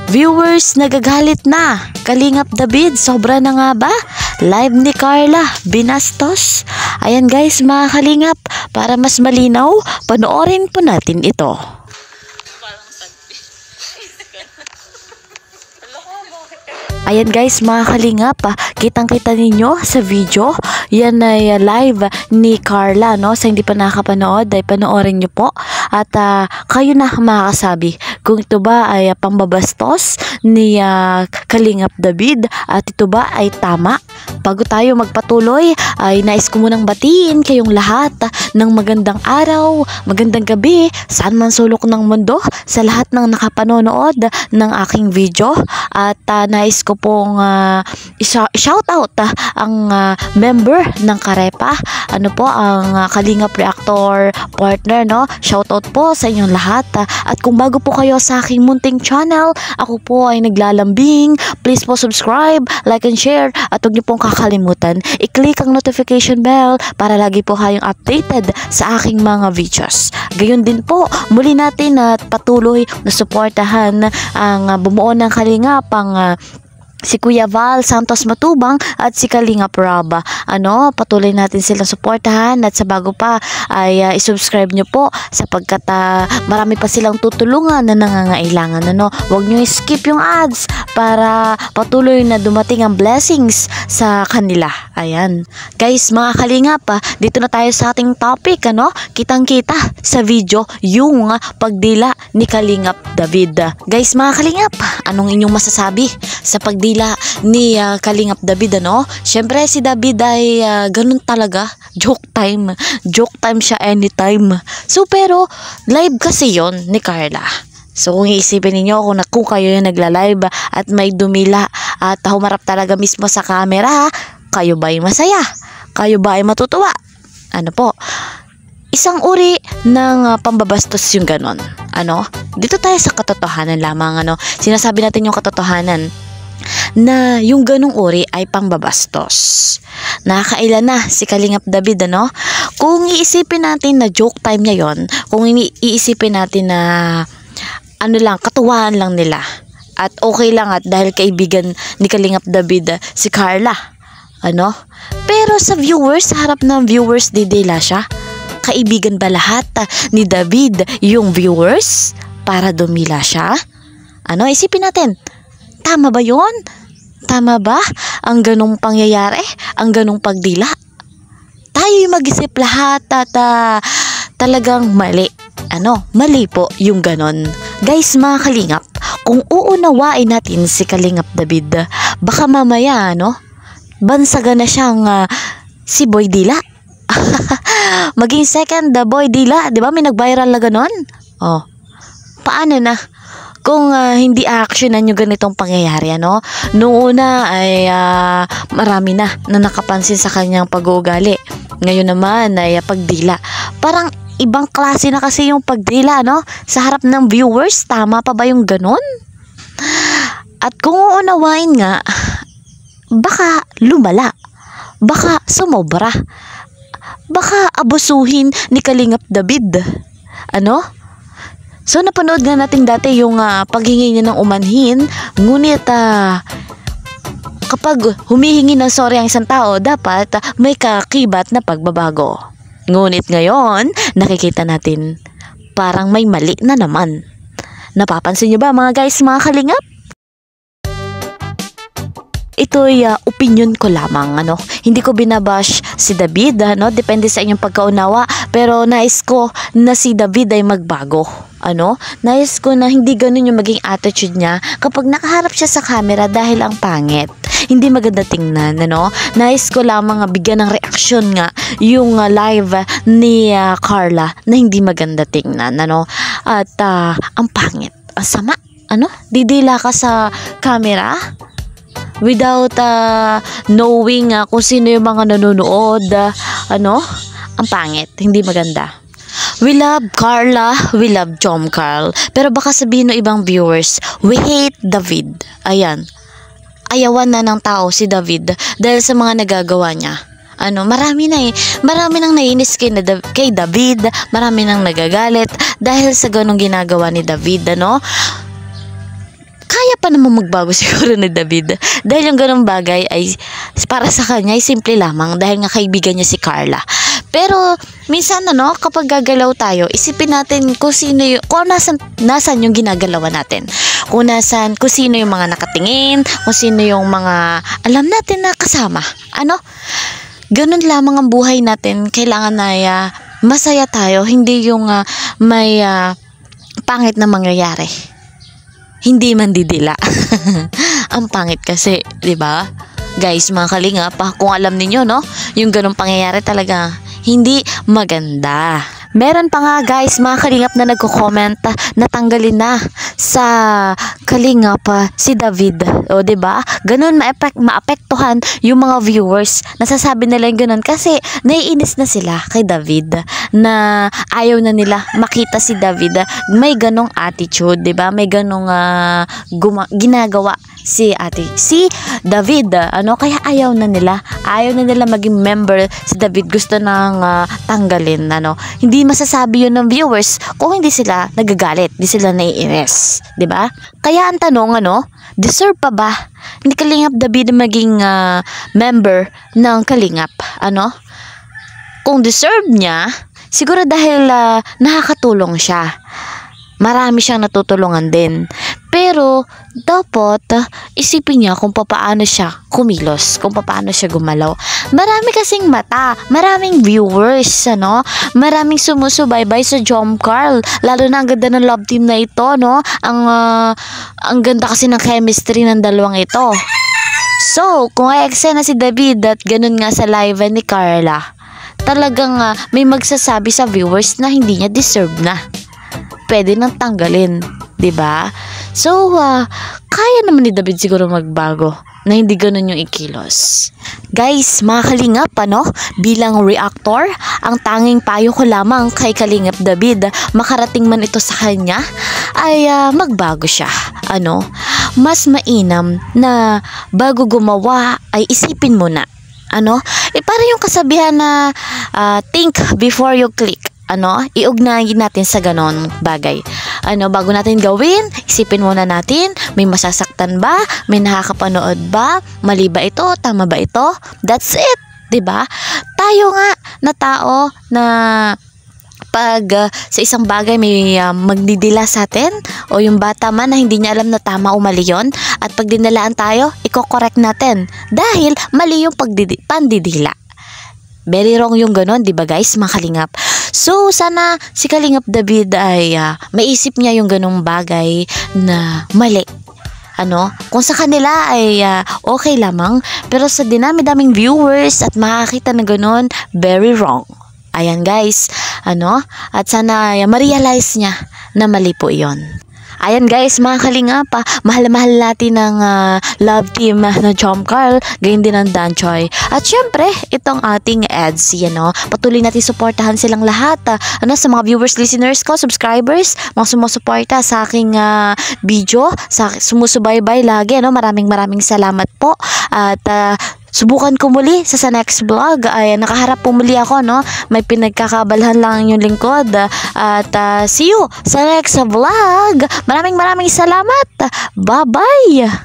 Viewers, nagagalit na. Kalingap David, sobra na nga ba? Live ni Carla, binastos. Ayan guys, mga kalingap, para mas malinaw, panoorin po natin ito. Ayan guys, mga kalingap, kitang-kita ninyo sa video, yan ay live ni Carla, no? Sa hindi pa nakapanood, ay panoorin nyo po. At kayo na makakasabi kung ito ba ay pambabastos ni Kalingap David at ito ba ay tama. Bago tayo magpatuloy, ay nais ko munang batiin kayong lahat ng magandang araw, magandang gabi, saan man sulok ng mundo, sa lahat ng nakapanonood ng aking video. At nais ko pong shout out ang member ng Karepa, ano po, ang Kalingap Reactor partner, no? Shout out po sa inyong lahat. At kung bago po kayo sa aking munting channel, ako po ay naglalambing, please po subscribe, like and share, at huwag niyo pong kakalimutan i-click ang notification bell para lagi po kayong updated sa aking mga videos. Gayon din po, muli natin at patuloy na suportahan ang bumuo ng Kalingap, ang si Kuya Val Santos Matubang at si Kalingap Rob. Patuloy natin silang suportahan at sa bago pa ay isubscribe nyo po sapagkat marami pa silang tutulungan na nangangailangan. Huwag nyo skip yung ads para patuloy na dumating ang blessings sa kanila. Ayan. Guys, mga Kalingap, dito na tayo sa ating topic. Kitang-kita sa video yung pagdila ni Kalingap David. Guys, mga Kalingap, anong inyong masasabi sa pagdila ni Kalingap David? Syempre si David ay ganun talaga, joke time siya anytime. So pero live kasi yon ni Carla. So kung iisipin niyo kung kayo yung nagla-live at may dumila at humarap talaga mismo sa camera, kayo ba ay masaya? Kayo ba ay matutuwa? Isang uri ng pambabastos yung ganon. Dito tayo sa katotohanan lamang. Sinasabi natin yung katotohanan na yung ganong uri ay pangbabastos. Nakakailan na si Kalingap David, Kung iisipin natin na joke time niya yon, kung iisipin natin na katuwaan lang nila at okay lang at dahil kaibigan ni Kalingap David si Carla, pero sa viewers, sa harap ng viewers, didila siya. Kaibigan ba lahat ni David yung viewers para dumila siya? Isipin natin, tama ba yun? Tama ba ang ganong pangyayari? Ang ganong pagdila? Tayo yung mag-isip lahat at talagang mali. Mali po yung ganon. Guys, mga Kalingap, kung uunawain natin si Kalingap David, baka mamaya, bansagan na siyang si Boy Dila. Maging second Boy Dila, di ba? May nag-viral na ganon. Paano na? Kung hindi actionan yung ganitong pangyayari, Noong una ay marami na nakapansin sa kanyang pag-uugali. Ngayon naman ay pagdila. Parang ibang klase na kasi yung pagdila, Sa harap ng viewers, tama pa ba yung ganon? At kung uunawain nga, baka lumala. Baka sumobra. Baka abusuhin ni Kalingap David. So napanood nga natin dati yung paghingi niya ng umanhin, ngunit kapag humihingi ng sorry ang isang tao, dapat may kakibat na pagbabago. Ngunit ngayon, nakikita natin parang may mali na naman. Napapansin niyo ba mga guys, mga Kalingap? Ito'y opinion ko lamang, Hindi ko binabash si David, Depende sa inyong pagkaunawa. Pero nais ko na si David ay magbago, Nais ko na hindi ganun yung maging attitude niya kapag nakaharap siya sa camera dahil ang pangit. Hindi maganda tingnan, Nais ko lamang bigyan ng reaksyon nga yung live ni Carla na hindi maganda tingnan, At ang pangit, ang sama, Didila ka sa camera without knowing kung sino yung mga nanonood, ang pangit, hindi maganda. We love Carla, we love Jom Carl, pero baka sabihin ng ibang viewers, we hate David. Ayan, ayawan na ng tao si David dahil sa mga nagagawa niya. Marami nang nainis kay David, marami nang nagagalit dahil sa ganong ginagawa ni David, kaya pa naman magbago siguro ni David. Dahil yung ganong bagay ay para sa kanya ay simple lamang dahil nga kaibigan niya si Carla. Pero minsan kapag gagalaw tayo, isipin natin kung sino kung nasan yung ginagalawan natin. Kung sino yung mga nakatingin, kung sino yung mga alam natin na kasama. Ganun lamang ang buhay natin. Kailangan na masaya tayo, hindi yung may pangit na mangyayari. Hindi man didila. Ang pangit kasi, 'di ba? Guys, mga kalingap, kung alam niyo yung ganung pangyayari talaga hindi maganda. Meron pa nga guys, mga kalingap na nagko-comment na tanggalin na sa kalingap si David. O 'di ba? Ganun maapektuhan yung mga viewers. Nasasabi nila yung ganun kasi naiinis na sila kay David na ayaw na nila makita si David may ganong attitude, 'di ba? May ganong ginagawa si David, kaya ayaw na nila maging member si David. Gusto nang tanggalin, hindi masasabi yun ng viewers kung hindi sila nagagalit, hindi sila naiinis, 'di ba? Kaya ang tanong, deserve pa ba ni Kalingap David maging member ng Kalingap? Kung deserve niya, siguro dahil nakakatulong siya. Marami siyang natutulungan din. Pero dapat isipin niya kung paano siya kumilos, kung paano siya gumalaw. Marami kasing mata, maraming viewers, maraming sumusubaybay sa Jom Carl. Lalo na ang ganda ng love team na ito, ang ganda kasi ng chemistry ng dalawang ito. So, kung eksena si David at ganun nga sa live ni Carla, talagang may magsasabi sa viewers na hindi niya deserve na. Pwede nang tanggalin, 'di ba? So, kaya naman ni David siguro magbago na hindi ganun yung ikilos. Guys, mga kalingap, bilang reactor, ang tanging payo ko lamang kay Kalingap David, makarating man ito sa kanya, ay magbago siya. Mas mainam na bago gumawa ay isipin mo na. Para yung kasabihan na think before you click. Iugnayin natin sa ganon bagay. Bago natin gawin, isipin muna natin, may masasaktan ba? May nakakapanood ba? Mali ba ito? Tama ba ito? That's it, 'di ba? Tayo nga na tao na pag sa isang bagay may magdidila sa atin, o yung bata man na hindi niya alam na tama o mali yun, at pag dinalaan tayo, i-correct natin dahil mali yung pandidila. Very wrong yung ganon, 'di ba guys, mga kalingap? So, sana si Kalingap David ay maisip niya yung ganong bagay na mali. Kung sa kanila ay okay lamang, pero sa dinami-daming viewers at makakita na ganon, very wrong. Ayan guys, at sana ma-realize niya na mali po iyon. Ayan guys, mga kalingap, mahal natin ng love team na Jom Carl, gayon din ng Dan Choi. At syempre, itong ating EDSI, patuloy natin suportahan silang lahat. Sa mga viewers, listeners ko, subscribers, mga sumusuporta sa aking video, sumusubaybay lagi, maraming salamat po. At subukan ko muli sa next vlog. Ay nakaharap po muli ako, may pinagkakabalhan lang yung lingkod. At see you sa next vlog. Maraming salamat. Bye-bye.